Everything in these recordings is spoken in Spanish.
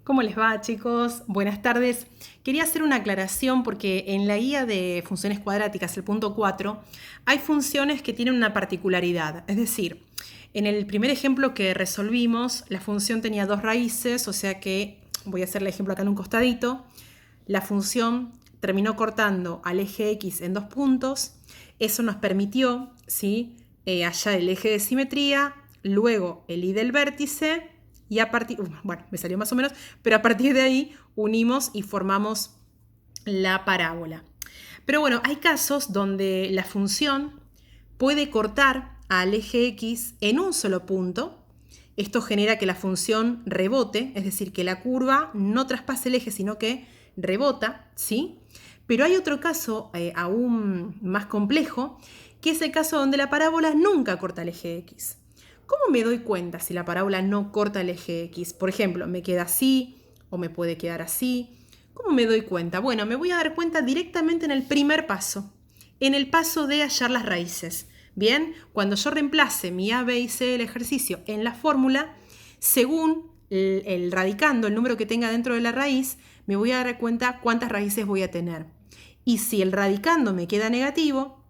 ¿Cómo les va, chicos? Buenas tardes. Quería hacer una aclaración porque en la guía de funciones cuadráticas, el punto 4, hay funciones que tienen una particularidad. Es decir, en el primer ejemplo que resolvimos, la función tenía dos raíces, o sea que, voy a hacer el ejemplo acá en un costadito, la función terminó cortando al eje X en dos puntos. Eso nos permitió, ¿sí? Hallar el eje de simetría, luego el Y del vértice, y a partir, bueno, me salió más o menos, pero a partir de ahí unimos y formamos la parábola. Pero bueno, hay casos donde la función puede cortar al eje X en un solo punto. Esto genera que la función rebote, es decir, que la curva no traspase el eje, sino que rebota, ¿sí? Pero hay otro caso aún más complejo, que es el caso donde la parábola nunca corta el eje X. ¿Cómo me doy cuenta si la parábola no corta el eje X? Por ejemplo, me queda así o me puede quedar así. ¿Cómo me doy cuenta? Bueno, me voy a dar cuenta directamente en el primer paso, en el paso de hallar las raíces. Bien, cuando yo reemplace mi A, B y C del ejercicio en la fórmula, según el radicando, el número que tenga dentro de la raíz, me voy a dar cuenta cuántas raíces voy a tener. Y si el radicando me queda negativo,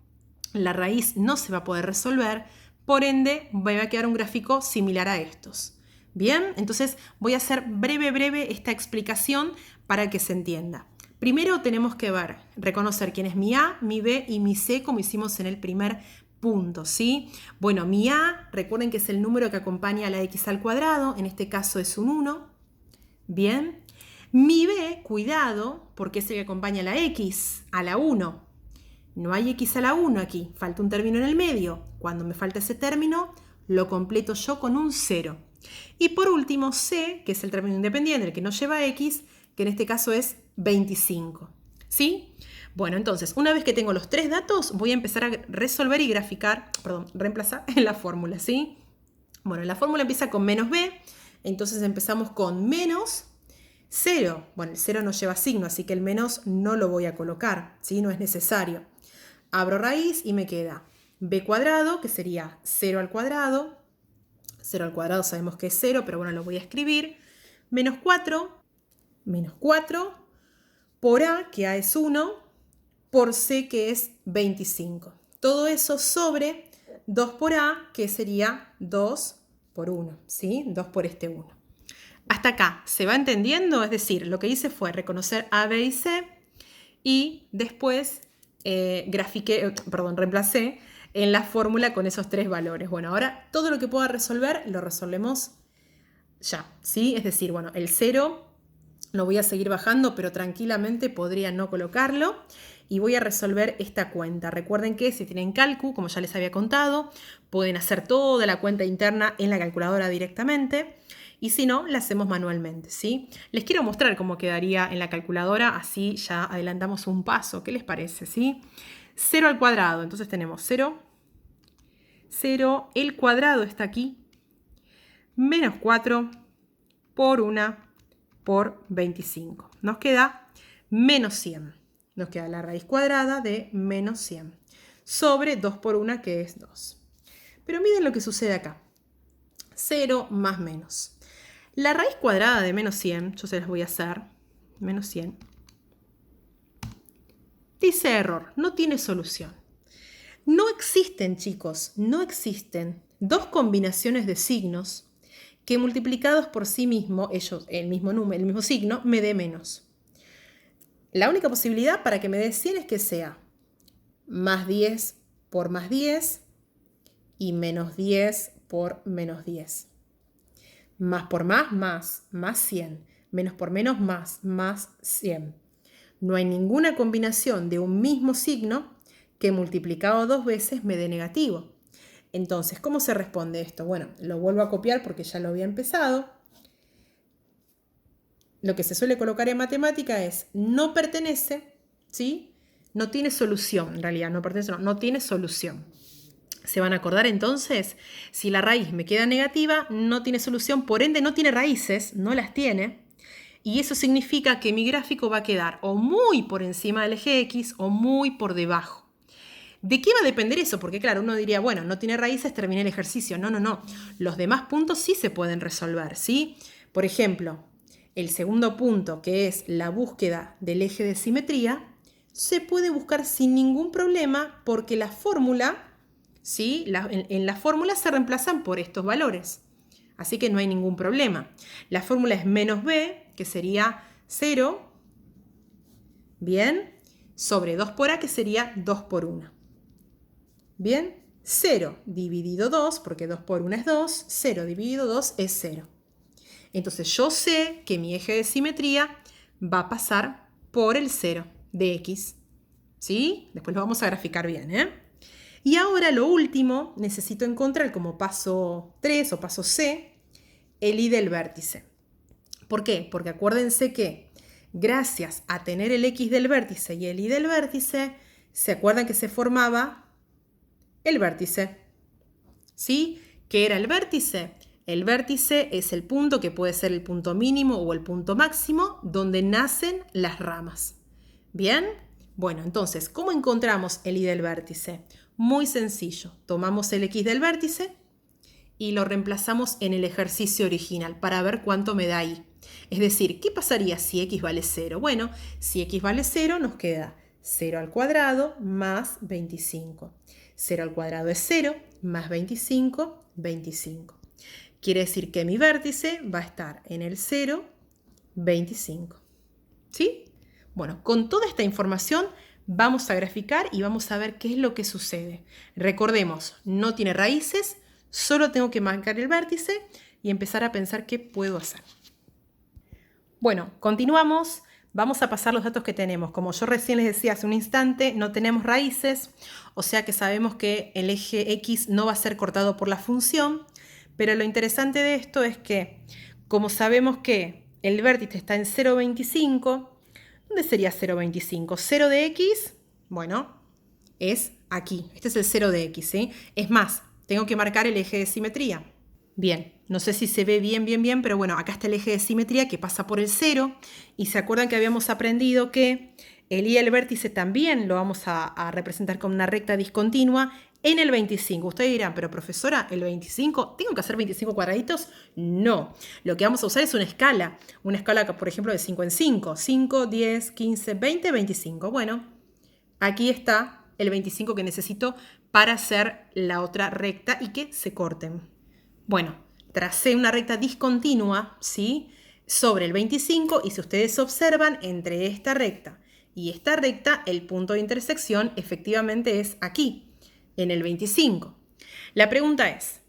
la raíz no se va a poder resolver, por ende me va a quedar un gráfico similar a estos. Bien, entonces voy a hacer breve esta explicación para que se entienda. Primero tenemos que reconocer quién es mi A, mi B y mi C, como hicimos en el primer punto, ¿sí? Bueno, mi A, recuerden que es el número que acompaña a la X al cuadrado, en este caso es un 1. Bien. Mi B, cuidado, porque es el que acompaña a la X, a la 1. No hay X a la 1 aquí, falta un término en el medio. Cuando me falta ese término, lo completo yo con un 0. Y por último, C, que es el término independiente, el que no lleva X, que en este caso es 25. ¿Sí? Bueno, entonces, una vez que tengo los tres datos, voy a empezar a resolver y reemplazar en la fórmula, ¿sí? Bueno, la fórmula empieza con menos B, entonces empezamos con menos 0. Bueno, el 0 no lleva signo, así que el menos no lo voy a colocar, ¿sí? No es necesario. Abro raíz y me queda b cuadrado, que sería 0 al cuadrado. 0 al cuadrado sabemos que es 0, pero bueno, lo voy a escribir. Menos 4 por a, que a es 1, por c, que es 25. Todo eso sobre 2 por a, que sería 2 por 1, ¿sí? 2 por este 1. Hasta acá, ¿se va entendiendo? Es decir, lo que hice fue reconocer A, B y C y después reemplacé en la fórmula con esos tres valores. Bueno, ahora todo lo que pueda resolver lo resolvemos ya, ¿sí? Es decir, bueno, el 0 lo voy a seguir bajando, pero tranquilamente podría no colocarlo. Y voy a resolver esta cuenta. Recuerden que si tienen cálculo, como ya les había contado, pueden hacer toda la cuenta interna en la calculadora directamente. Y si no, la hacemos manualmente, ¿sí? Les quiero mostrar cómo quedaría en la calculadora, así ya adelantamos un paso. ¿Qué les parece, sí? 0 al cuadrado, entonces tenemos 0, 0, el cuadrado está aquí, menos 4 por 1 por 25. Nos queda menos 100. Nos queda la raíz cuadrada de menos 100 sobre 2 por 1, que es 2. Pero miren lo que sucede acá. 0 más menos. La raíz cuadrada de menos 100, yo se las voy a hacer, menos 100, dice error, no tiene solución. No existen, chicos, no existen dos combinaciones de signos que multiplicados por sí mismos, el mismo número, el mismo signo, me dé menos. La única posibilidad para que me dé 100 es que sea más 10 por más 10 y menos 10 por menos 10. Más por más 100. Menos por menos, más 100. No hay ninguna combinación de un mismo signo que multiplicado dos veces me dé negativo. Entonces, ¿cómo se responde esto? Bueno, lo vuelvo a copiar porque ya lo había empezado. Lo que se suele colocar en matemática es no pertenece, ¿sí? No tiene solución, en realidad, no pertenece, no tiene solución. ¿Se van a acordar entonces? Si la raíz me queda negativa, no tiene solución, por ende no tiene raíces, no las tiene. Y eso significa que mi gráfico va a quedar o muy por encima del eje X o muy por debajo. ¿De qué va a depender eso? Porque claro, uno diría, bueno, no tiene raíces, terminé el ejercicio. No. Los demás puntos sí se pueden resolver, ¿sí? Por ejemplo, el segundo punto, que es la búsqueda del eje de simetría, se puede buscar sin ningún problema porque la fórmula, ¿sí? En la fórmula se reemplazan por estos valores. Así que no hay ningún problema. La fórmula es menos b, que sería 0, bien, sobre 2 por a, que sería 2 por 1. Bien, 0 dividido 2, porque 2 por 1 es 2, 0 dividido 2 es 0. Entonces yo sé que mi eje de simetría va a pasar por el 0 de x. ¿Sí? Después lo vamos a graficar bien, ¿eh? Y ahora lo último, necesito encontrar como paso 3 o paso C, el y del vértice. ¿Por qué? Porque acuérdense que gracias a tener el x del vértice y el y del vértice, ¿se acuerdan que se formaba el vértice? ¿Sí? ¿Qué era el vértice? El vértice es el punto que puede ser el punto mínimo o el punto máximo donde nacen las ramas. ¿Bien? Bueno, entonces, ¿cómo encontramos el y del vértice? Muy sencillo. Tomamos el x del vértice y lo reemplazamos en el ejercicio original para ver cuánto me da y. Es decir, ¿qué pasaría si x vale 0? Bueno, si x vale 0 nos queda 0 al cuadrado más 25. 0 al cuadrado es 0, más 25, 25. Quiere decir que mi vértice va a estar en el 0, 25. ¿Sí? Bueno, con toda esta información vamos a graficar y vamos a ver qué es lo que sucede. Recordemos, no tiene raíces, solo tengo que marcar el vértice y empezar a pensar qué puedo hacer. Bueno, continuamos. Vamos a pasar los datos que tenemos. Como yo recién les decía hace un instante, no tenemos raíces, o sea que sabemos que el eje X no va a ser cortado por la función, pero lo interesante de esto es que, como sabemos que el vértice está en 0,25, ¿dónde sería 0,25? 0 de X, bueno, es aquí. Este es el 0 de X, ¿sí? Es más, tengo que marcar el eje de simetría. Bien, no sé si se ve bien, pero bueno, acá está el eje de simetría que pasa por el 0 y se acuerdan que habíamos aprendido que el y del vértice también lo vamos a representar con una recta discontinua en el 25. Ustedes dirán, pero profesora, ¿el 25? ¿Tengo que hacer 25 cuadraditos? No, lo que vamos a usar es una escala por ejemplo de 5 en 5, 5, 10, 15, 20, 25. Bueno, aquí está el 25 que necesito para hacer la otra recta y que se corten. Bueno, tracé una recta discontinua, ¿sí? Sobre el 25 y si ustedes observan, entre esta recta y esta recta, el punto de intersección efectivamente es aquí, en el 25. La pregunta es,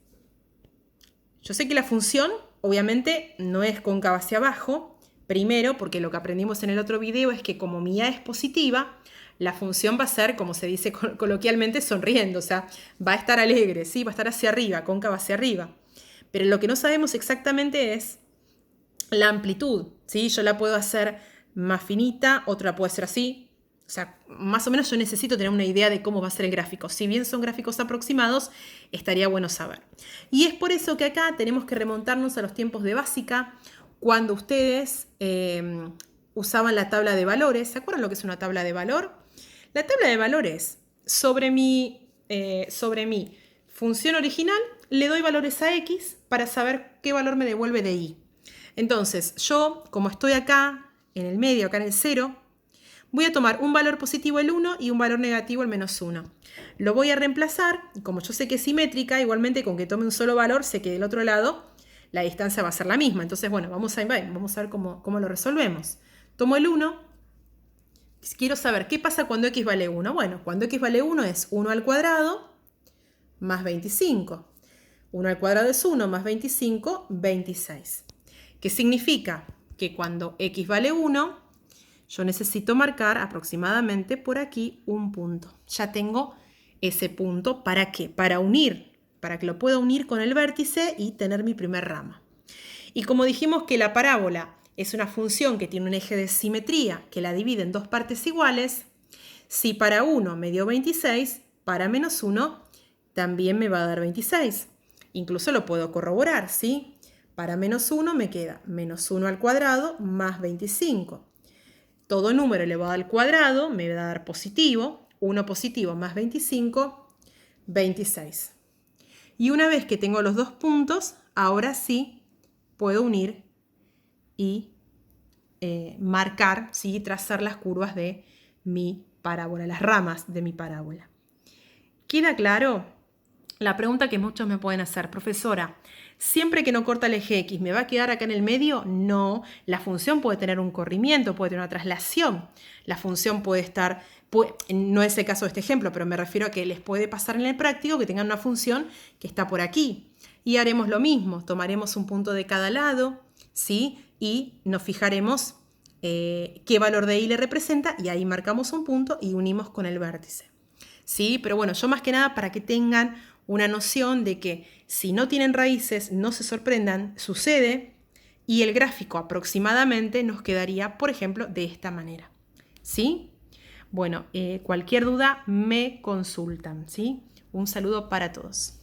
yo sé que la función obviamente no es cóncava hacia abajo, primero porque lo que aprendimos en el otro video es que como mi a es positiva, la función va a ser, como se dice coloquialmente, sonriendo, o sea, va a estar alegre, ¿sí? Va a estar hacia arriba, cóncava hacia arriba. Pero lo que no sabemos exactamente es la amplitud, ¿sí? Yo la puedo hacer más finita, otra puede ser así. O sea, más o menos yo necesito tener una idea de cómo va a ser el gráfico. Si bien son gráficos aproximados, estaría bueno saber. Y es por eso que acá tenemos que remontarnos a los tiempos de básica, cuando ustedes usaban la tabla de valores. ¿Se acuerdan lo que es una tabla de valor? La tabla de valores sobre mi función original le doy valores a x para saber qué valor me devuelve de y. Entonces, yo, como estoy acá, en el medio, acá en el 0, voy a tomar un valor positivo el 1 y un valor negativo el menos 1. Lo voy a reemplazar, y como yo sé que es simétrica, igualmente con que tome un solo valor, sé que del otro lado la distancia va a ser la misma. Entonces, bueno, vamos a ver cómo lo resolvemos. Tomo el 1. Quiero saber qué pasa cuando x vale 1. Bueno, cuando x vale 1 es 1 al cuadrado más 25. 1 al cuadrado es 1 más 25, 26. ¿Qué significa? Que cuando x vale 1, yo necesito marcar aproximadamente por aquí un punto. Ya tengo ese punto. ¿Para qué? Para unir, para que lo pueda unir con el vértice y tener mi primer rama. Y como dijimos que la parábola es una función que tiene un eje de simetría que la divide en dos partes iguales, si para 1 me dio 26, para menos 1 también me va a dar 26. Incluso lo puedo corroborar, ¿sí? Para menos 1 me queda menos 1 al cuadrado más 25. Todo número elevado al cuadrado me va a dar positivo. 1 positivo más 25, 26. Y una vez que tengo los dos puntos, ahora sí puedo unir y marcar, ¿sí? Trazar las curvas de mi parábola, las ramas de mi parábola. ¿Queda claro? La pregunta que muchos me pueden hacer, profesora, ¿siempre que no corta el eje X me va a quedar acá en el medio? No, la función puede tener un corrimiento, puede tener una traslación. La función puede estar, no es el caso de este ejemplo, pero me refiero a que les puede pasar en el práctico que tengan una función que está por aquí. Y haremos lo mismo, tomaremos un punto de cada lado, ¿sí? Y nos fijaremos qué valor de y le representa y ahí marcamos un punto y unimos con el vértice. ¿Sí? Pero bueno, yo más que nada para que tengan una noción de que si no tienen raíces, no se sorprendan, sucede y el gráfico aproximadamente nos quedaría, por ejemplo, de esta manera. ¿Sí? Bueno, cualquier duda me consultan. ¿Sí? Un saludo para todos.